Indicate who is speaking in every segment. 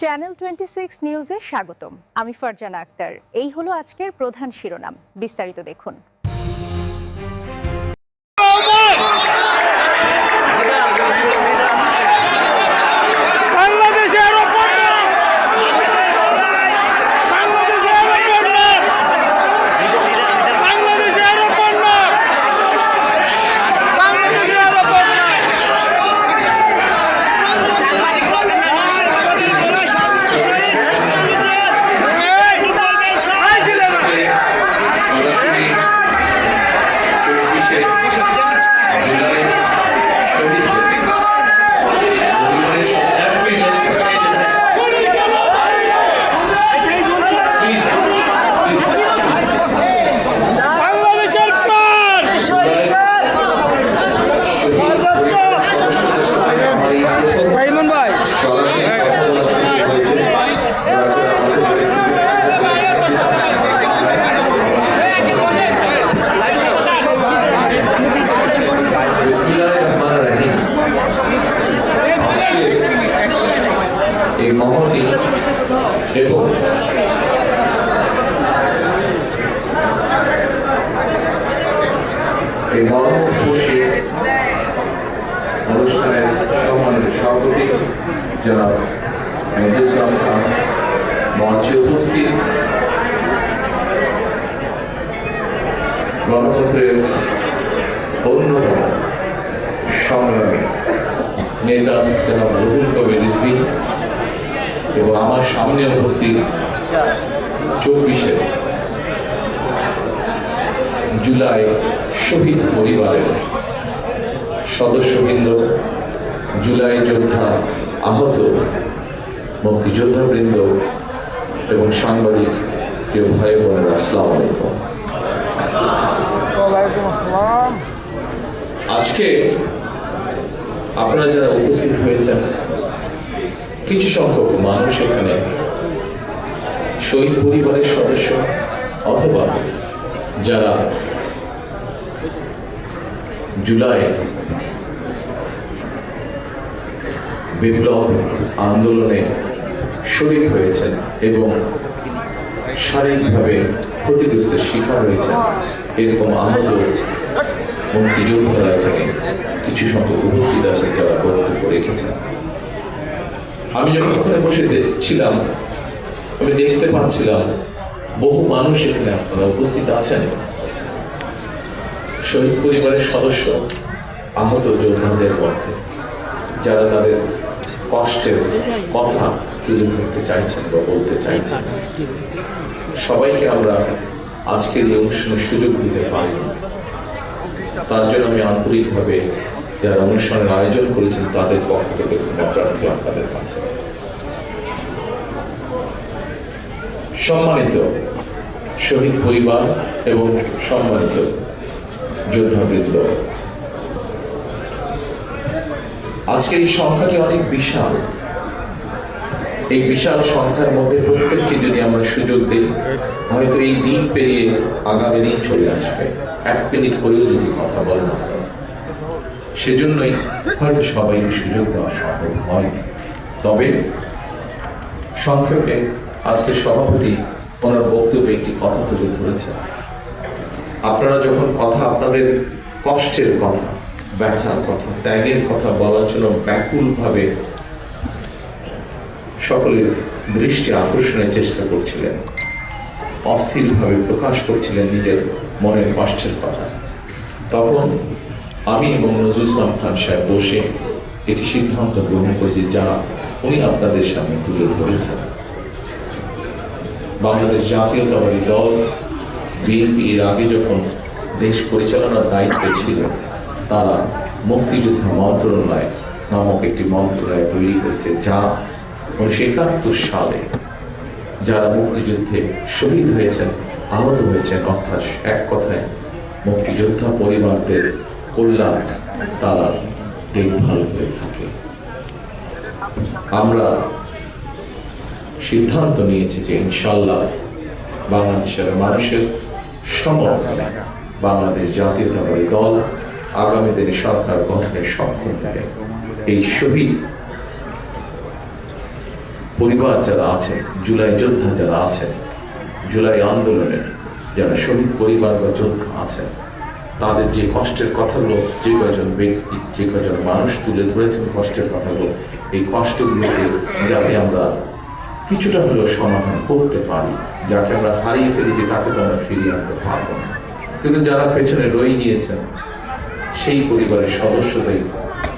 Speaker 1: Channel 26 নিউজে স্বাগতম। আমি ফারজানা আক্তার। এই হলো আজকের প্রধান শিরোনাম, বিস্তারিত দেখুন।
Speaker 2: এই মহতি এবং এই মর্মস্পর্শী অনুষ্ঠানের সম্মানিত সভাপতি জনাব নজরুল ইসলাম খান, মঞ্চে উপস্থিত গণতন্ত্রের অন্যতম সংগ্রামী নেতা জনাব রুহুল কবির রিজভী এবং আমার সামনে উপস্থিত 24 জুলাই শহীদ পরিবারের সদস্যবৃন্দ, জুলাই যোদ্ধা আহত মুক্তিযোদ্ধাবৃন্দ এবং সাংবাদিক প্রিয় ভাই বোনেরা, আসসালামু আলাইকুম। আজকে আপনারা যারা উপস্থিত হয়েছেন, কিছু সংখ্যক মানুষ এখানে শহীদ পরিবারের সদস্য অথবা যারা জুলাই বিপ্লব আন্দোলনে শরীক হয়েছেন এবং শারীরিকভাবে ক্ষতিগ্রস্তের শিকার হয়েছেন, এরকম আহত মুক্তিযোদ্ধারা এখানে কিছু সংখ্যক উপস্থিত আছেন যারা বক্তব্য রেখেছেন। আমি যখন ওখানে বসে ছিলাম, আমি দেখতে পাচ্ছিলাম বহু মানুষ এখানে আপনারা উপস্থিত আছেন, শহীদ পরিবারের সদস্য আহত যোদ্ধাদের মধ্যে যারা তাদের কষ্টের কথা তুলে ধরতে চাইছেন বা বলতে চাইছেন। সবাইকে আমরা আজকের এই অনুষ্ঠানের সুযোগ দিতে পারি, তার জন্য আমি আন্তরিকভাবে যারা অনুষ্ঠানের আয়োজন করেছেন তাদের পক্ষ থেকে ক্ষমা প্রার্থী আপনাদের কাছে। সম্মানিত শহীদ পরিবার এবং সম্মানিত যোদ্ধাবৃন্দ, আজকের এই সংখ্যাটি অনেক বিশাল। এই বিশাল সংখ্যার মধ্যে প্রত্যেককে যদি আমরা সুযোগ দিই, হয়তো এই দিন পেরিয়ে আগামী দিন চলে আসবে। 1 মিনিট করেও যদি কথা বলেন, সেজন্যই হয়তো সবাইকে সুযোগ দেওয়া সম্ভব হয়। তবে সংক্ষেপে আজকে সভাপতি ওনার বক্তব্যে একটি কথা তুলে ধরেছেন। আপনারা যখন কথা, আপনাদের কষ্টের কথা, ব্যথার কথা, ত্যাগের কথা বলার জন্য ব্যাকুলভাবে সকলের দৃষ্টি আকর্ষণের চেষ্টা করছিলেন, অস্থিরভাবে প্রকাশ করছিলেন নিজের মনের কষ্টের কথা, তখন আমি এবং নজরুল ইসলাম খান সাহেব বসে এটি সিদ্ধান্ত গ্রহণ করেছি যা উনি আপনাদের সামনে তুলে ধরেছেন। বাংলাদেশ জাতীয়তাবাদী দল বিএনপি এর আগে যখন দেশ পরিচালনার দায়িত্বে ছিল, তারা মুক্তিযোদ্ধা মন্ত্রণালয় নামক একটি মন্ত্রণালয় তৈরি করেছে, যা 1971 সালে যারা মুক্তিযুদ্ধে শহীদ হয়েছেন, আহত হয়েছেন, অর্থাৎ এক কথায় মুক্তিযোদ্ধা পরিবারদের কল্যাণ তারা দেখভাল করে থাকে। আমরা সিদ্ধান্ত নিয়েছি যে ইনশাল্লাহ বাংলাদেশের মানুষের সমর্থনে বাংলাদেশ জাতীয়তাবাদী দল আগামী দিনে সরকার গঠনের সক্ষম হবে। এই শহীদ পরিবার যারা আছেন, জুলাই যোদ্ধা যারা আছেন, জুলাই আন্দোলনের যারা শহীদ পরিবার বা যোদ্ধা আছেন, তাদের যে কষ্টের কথাগুলো যে কজন ব্যক্তি, যে কজন মানুষ তুলে ধরেছেন কষ্টের কথাগুলো, এই কষ্টগুলোকে যাতে আমরা কিছুটা হলেও সমাধান করতে পারি, যাকে আমরা হারিয়ে ফেলেছি তাকে তো আমরা ফিরিয়ে আনতে পারবো না, কিন্তু যারা পেছনে রয়ে গিয়েছেন সেই পরিবারের সদস্যদের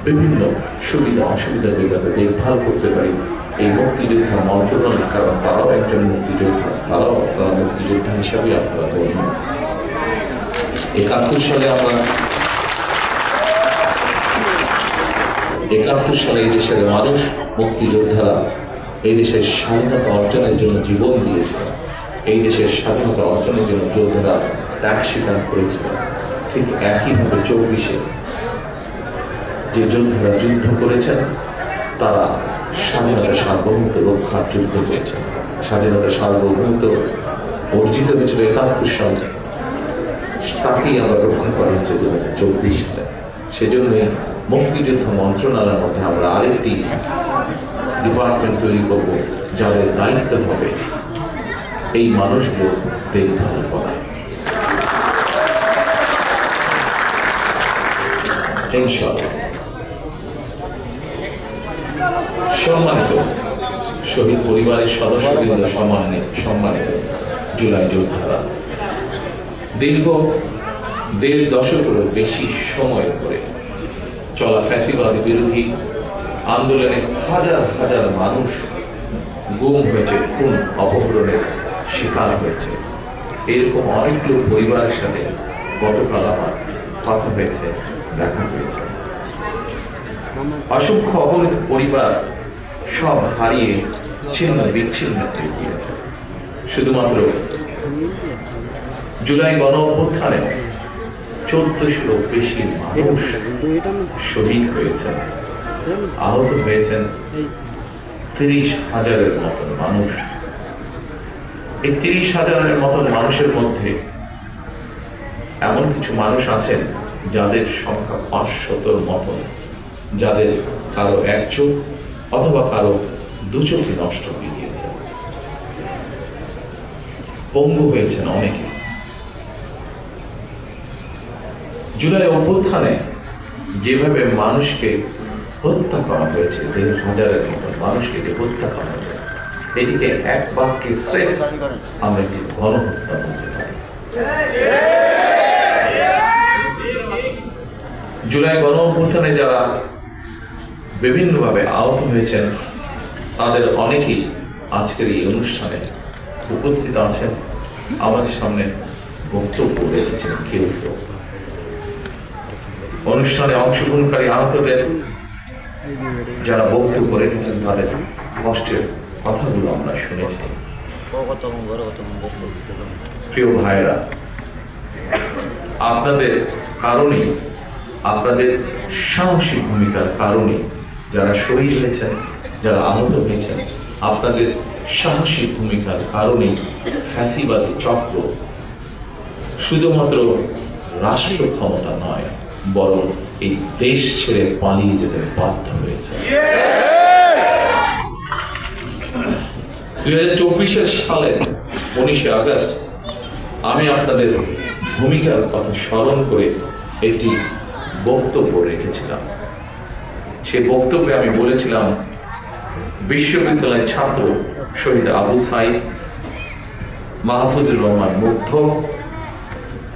Speaker 2: বিভিন্ন সুবিধা অসুবিধাকে যাতে দেখভাল করতে পারি এই মুক্তিযোদ্ধা মন্ত্রণালয়, কারণ তারাও একজন মুক্তিযোদ্ধা, তারাও মুক্তিযোদ্ধা হিসাবে আপনারা বলবেন। 71 সালে এই দেশের মানুষ, মুক্তিযোদ্ধারা এই দেশের স্বাধীনতা অর্জনের জন্য জীবন দিয়েছিল, এই দেশের স্বাধীনতা অর্জনের জন্য যোদ্ধারা ত্যাগ স্বীকার করেছিল। ঠিক একইভাবে 24-এ যে যোদ্ধারা যুদ্ধ করেছেন তারা স্বাধীনতা সার্বভৌমত্ব রক্ষার যুদ্ধ করেছেন। স্বাধীনতা সার্বভৌমত্ব অর্জিত হয়েছিল 71 সালে, তাকেই আমরা রক্ষা করা হচ্ছে 2024 সালে। সেজন্যই মুক্তিযোদ্ধা মন্ত্রণালয়ের মধ্যে আমরা আরেকটি ডিপার্টমেন্ট তৈরি করব, যাদের দায়িত্ব হবে এই মানুষগুলো দেখভাল করা। ইনশাআল্লাহ। সম্মানিত শহীদ পরিবারের সদস্যবৃন্দ, সম্মানিত জুলাই যোদ্ধারা, দীর্ঘ 1.5 দশকেরও বেশি সময় ধরে চলা ফ্যাসিবাদী বিরোধী আন্দোলনে হাজার হাজার মানুষ গুম হয়েছে, খুন অপহরণের শিকার হয়েছে। এরকম অনেকগুলো পরিবারের সাথে গতকাল আমার কথা হয়েছে, দেখা হয়েছে। অসংখ্য অগণিত পরিবার সব হারিয়ে ছিন্ন বিচ্ছিন্ন হয়ে গিয়েছে। শুধুমাত্র জুলাই গণ অভ্যুত্থানে 1400 বেশি মানুষ শহীদ হয়েছেন, আহত হয়েছেন 30,000-এর মতন মানুষ। এই 30,000-এর মতন মানুষের মধ্যে এমন কিছু মানুষ আছেন যাদের সংখ্যা 500-র মতন, যাদের কারো এক চোখ অথবা কারো 2 চোখই নষ্ট হয়ে গিয়েছে, পঙ্গু হয়েছেন অনেকে। জুলাই অভ্যুত্থানে যেভাবে মানুষকে হত্যা করা হয়েছে, 1,000-এর মতন মানুষকে যে হত্যা করা হয়েছে, এটিকে এক বাক্যে স্রেফ আমরা একটি গণহত্যা বলতে পারি। জুলাই গণ অভ্যুত্থানে যারা বিভিন্নভাবে আহত হয়েছেন তাদের অনেকেই আজকের এই অনুষ্ঠানে উপস্থিত আছেন, আমাদের সামনে বক্তব্য রেখেছেন। কেউ কেউ অনুষ্ঠানে অংশগ্রহণকারী আহতদের যারা বক্তব্য রেখেছেন তাদের কষ্টের কথাগুলো আমরা শুনেছি। প্রিয় ভাইরা, আপনাদের কারণেই, আপনাদের সাহসী ভূমিকার কারণে যারা শহীদ হয়েছেন, যারা আহত হয়েছেন, আপনাদের সাহসী ভূমিকার কারণেই ফ্যাসিবাদী চক্র শুধুমাত্র রাষ্ট্র ক্ষমতা নয়, বরং এই দেশ ছেড়ে পালিয়ে যেতে বাধ্য হয়েছে। 2024 সালের 19 আগস্ট আমি আপনাদের ভূমিকার কথা স্মরণ করে একটি বক্তব্য রেখেছিলাম। সেই বক্তব্যে আমি বলেছিলাম, বিশ্ববিদ্যালয়ের ছাত্র শহীদ আবু সাইদ, মাহফুজুর রহমান মুগ্ধ,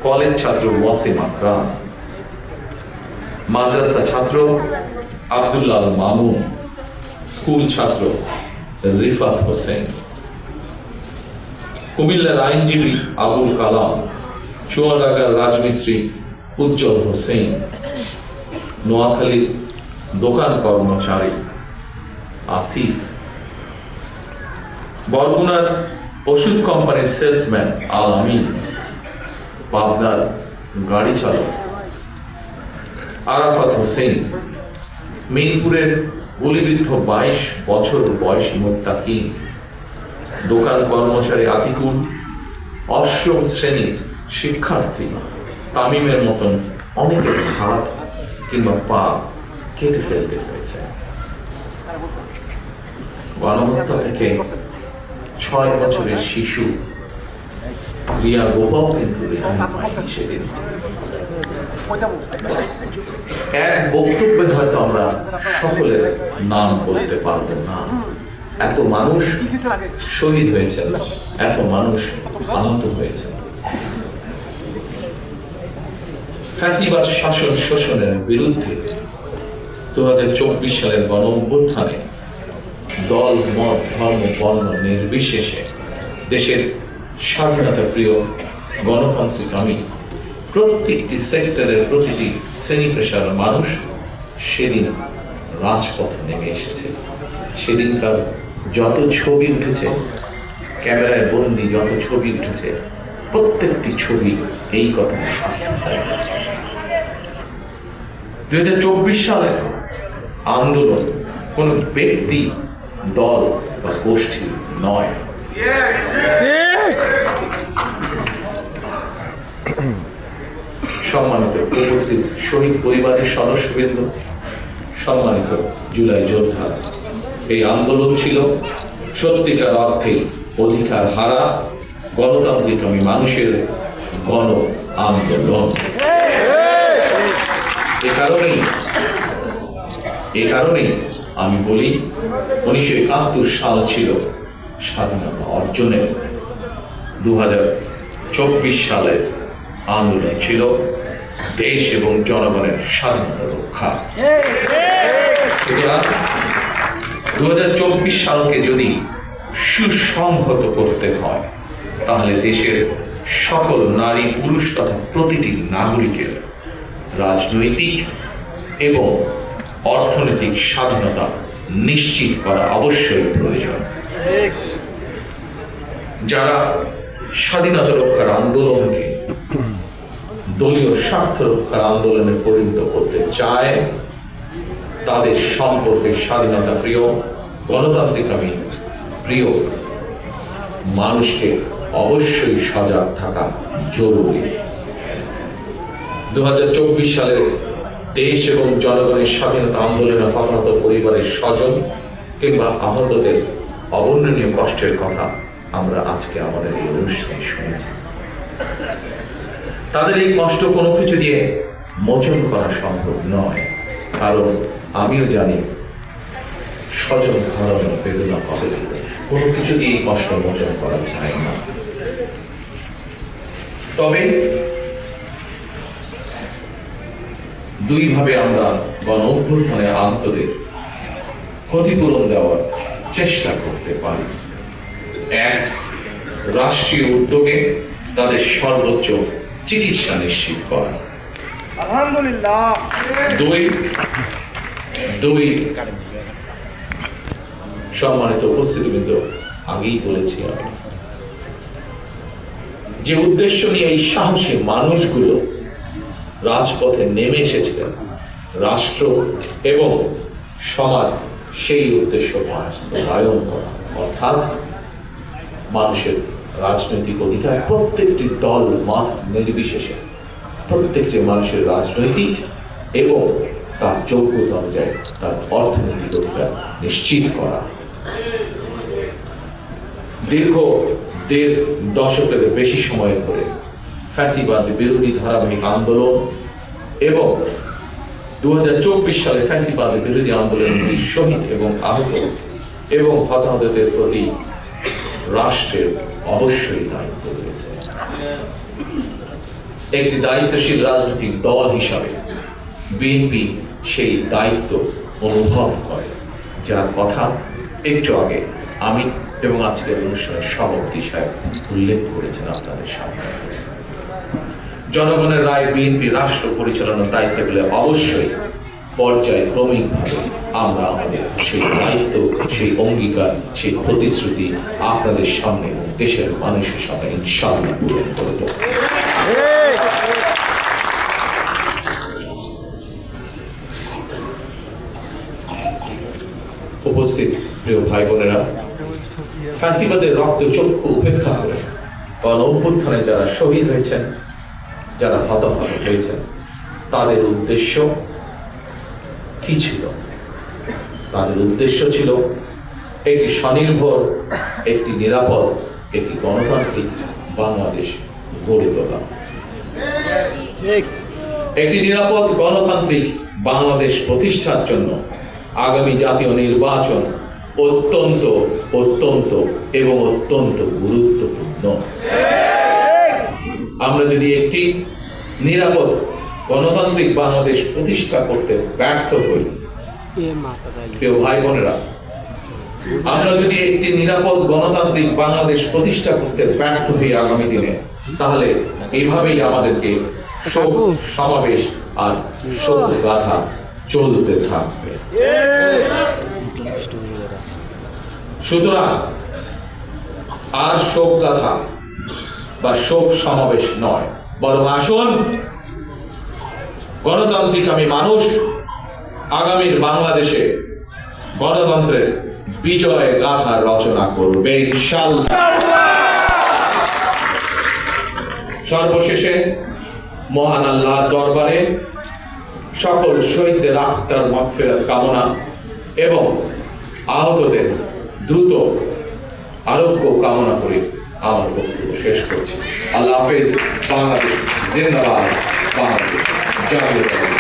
Speaker 2: কলেজ ছাত্র ওয়াসিম আকরাম, মাদ্রাসা ছাত্র আব্দুল্লাহ আল মামুন, স্কুল ছাত্র রিফাত হোসেন, কুমিল্লার আইনজীবী আবুল কালাম, চুয়াডাঙ্গার রাজমিস্ত্রি উজ্জ্বল হোসেন, নোয়াখালীর দোকান কর্মচারী আসিফ, বরগুনার ওষুধ কোম্পানির সেলসম্যান আল আমিন, পাবনার গাড়ি চালক আরাফাত হোসেন, মিরপুরের গুলিবিদ্ধ 22 বছর বয়সী মুত্তাকিন, দোকান কর্মচারী আতিকুল, অষ্টম শ্রেণীর শিক্ষার্থী তামিমের মতন অনেকের হাত কিংবা পা কেটে ফেলতে হয়েছে। গণহত্যা থেকে 6 বছরের শিশু রিয়া গোপাল কিন্তু রেহাই পায়নি সেদিন। এক বক্তব্যে হয়তো আমরা সকলের নাম বলতে পারবো না, এত মানুষ শহীদ হয়েছেন, এত মানুষ আহত হয়েছেন। ফ্যাসিবাদ শাসন শোষণের বিরুদ্ধে 2024 সালের গণ অভ্যুত্থানে দল, মত, ধর্ম, বর্ণ নির্বিশেষে দেশের স্বাধীনতা প্রিয় গণতান্ত্রিক আমি প্রত্যেকটি সেক্টরের প্রতিটি শ্রেণী পেশার মানুষ সেদিন রাজপথে নেমে এসেছে। সেদিনকার যত ছবি উঠেছে, ক্যামেরায় বন্দি যত ছবি উঠেছে, প্রত্যেকটি ছবি এই কথা সাক্ষ্য দেয়। 2024 সালের আন্দোলন কোন ব্যক্তি, দল বা গোষ্ঠী নয়। সম্মানিত উপস্থিত শহীদ পরিবারের সদস্যবৃন্দ, সম্মানিত জুলাই যোদ্ধা, এই আন্দোলন ছিল সত্যিকার অর্থে অধিকার হারা গণতান্ত্রিক আমি মানুষের গণ আন্দোলন। এ কারণেই আমি বলি 1971 সাল ছিল স্বাধীনতা অর্জনের, 2024 সালের আন্দোলন ছিল দেশ এবং জনগণের স্বাধীনতা রক্ষা। সুতরাং 2024 সালকে যদি সুসংহত করতে হয়, তাহলে দেশের সকল নারী, পুরুষ তথা প্রতিটি নাগরিকের রাজনৈতিক এবং অর্থনৈতিক স্বাধীনতা নিশ্চিত করা অবশ্যই প্রয়োজন। যারা স্বাধীনতা রক্ষার আন্দোলনকে দলীয় স্বার্থ রক্ষার আন্দোলনে পরিণত করতে চায়, তাদের সম্পর্কে স্বাধীনতা প্রিয়, গণতান্ত্রিক আমি প্রিয় মানুষকে অবশ্যই সজাগ থাকা জরুরি। 2024 সালের দেশ এবং জনগণের স্বাধীনতা আন্দোলনে হতাহত পরিবারের স্বজন কিংবা আহতদের অবর্ণনীয় কষ্টের কথা আমরা আজকে আমাদের এই অনুষ্ঠানে শুনেছি। তাদের এই কষ্ট কোনো কিছু দিয়ে মোচন করা সম্ভব নয়, কারণ আমিও জানি স্বজন হারানোর বেদনা কবে দিবে, কোনো কিছু দিয়ে কষ্ট মোচন করা যায় না। তবে দুইভাবে আমরা গণ অভ্যুত্থানে আহতদের ক্ষতিপূরণ দেওয়ার চেষ্টা করতে পারি। এক, রাষ্ট্রীয় উদ্যোগে তাদের সর্বোচ্চ চিকিৎসা নিশ্চিত করা। আলহামদুলিল্লাহ। দুই, সম্মানিত উপস্থিতিবৃন্দ, আগেই বলেছি আমি যে উদ্দেশ্য নিয়ে এই সাহসী মানুষগুলো রাজপথে নেমে এসেছিলেন, রাষ্ট্র এবং সমাজ সেই উদ্দেশ্য বাস্তবায়ন করা, অর্থাৎ মানুষের রাজনৈতিক অধিকার, প্রত্যেকটি দল মত নির্বিশেষে প্রত্যেকটি মানুষের রাজনৈতিক এবং তার যোগ্যতা অনুযায়ী তার অর্থনৈতিক অধিকার নিশ্চিত করা। দীর্ঘ 1.5 দশকের বেশি সময় ধরে ফ্যাসিবাদ বিরোধী ধারাবাহিক আন্দোলন এবং 2024 সালে ফ্যাসিবাদ বিরোধী আন্দোলনের শহীদ এবং আহত এবং হতাহতদের প্রতি রাষ্ট্রের অবশ্যই দায়িত্ব রয়েছে। একটি দায়িত্বশীল রাজনৈতিক দল হিসাবে বিএনপি সেই দায়িত্ব অনুভব করে, যার কথা একটু আগে আমি এবং আজকের অনুষ্ঠানের সভাপতি সাহেব উল্লেখ করেছেন আপনাদের সামনে। জনগণের রায় বিএনপি রাষ্ট্র পরিচালনার দায়িত্ব পেলে অবশ্যই পর্যায়ক্রমিকভাবে আমরা আমাদের সেই দায়িত্ব, সেই অঙ্গীকার, সেই প্রতিশ্রুতি আপনাদের সামনে এবং দেশের মানুষের সামনে ইনশাআল্লাহ পূরণ করব। উপস্থিত প্রিয় ভাই বোনেরা, ফ্যাসিবাদের রক্তচক্ষু উপেক্ষা করে গণ অভ্যুত্থানে যারা শহীদ হয়েছেন, যারা হতাহত হয়েছেন, তাদের উদ্দেশ্য কি ছিল? তাদের উদ্দেশ্য ছিল একটি স্বনির্ভর, একটি নিরাপদ, একটি গণতান্ত্রিক বাংলাদেশ গড়ে তোলা। একটি নিরাপদ গণতান্ত্রিক বাংলাদেশ প্রতিষ্ঠার জন্য আগামী জাতীয় নির্বাচন অত্যন্ত অত্যন্ত এবং অত্যন্ত গুরুত্বপূর্ণ। আমরা যদি একটি নিরাপদ গণতান্ত্রিক বাংলাদেশ প্রতিষ্ঠা করতে ব্যর্থ হই, প্রিয় ভাই বোনেরা, আমরা যদি একটি নিরাপদ গণতান্ত্রিক বাংলাদেশ প্রতিষ্ঠা করতে ব্যর্থ হই আগামী দিনে, তাহলে এইভাবেই আমাদেরকে শোক সমাবেশ আর শোক গাথা চলতে থাকবে। সুতরাং আর শোক গাথা বা শোক সমাবেশ নয়, বরং আসুন গণতান্ত্রিক আমি মানুষ আগামীর বাংলাদেশে গণতন্ত্রের বিজয় গাথা রচনা করবে ইনশাআল্লাহ। সর্বশেষে মহান আল্লাহর দরবারে সকল শহীদদের আত্মার মাগফিরাত কামনা এবং আহতদের দ্রুত আরোগ্য কামনা করে আমার বক্তব্য শেষ করছি। আল্লাহ হাফেজ। বাংলাদেশ জিন্দাবাদ। বাংলাদেশ জাতীয়তাবাদী।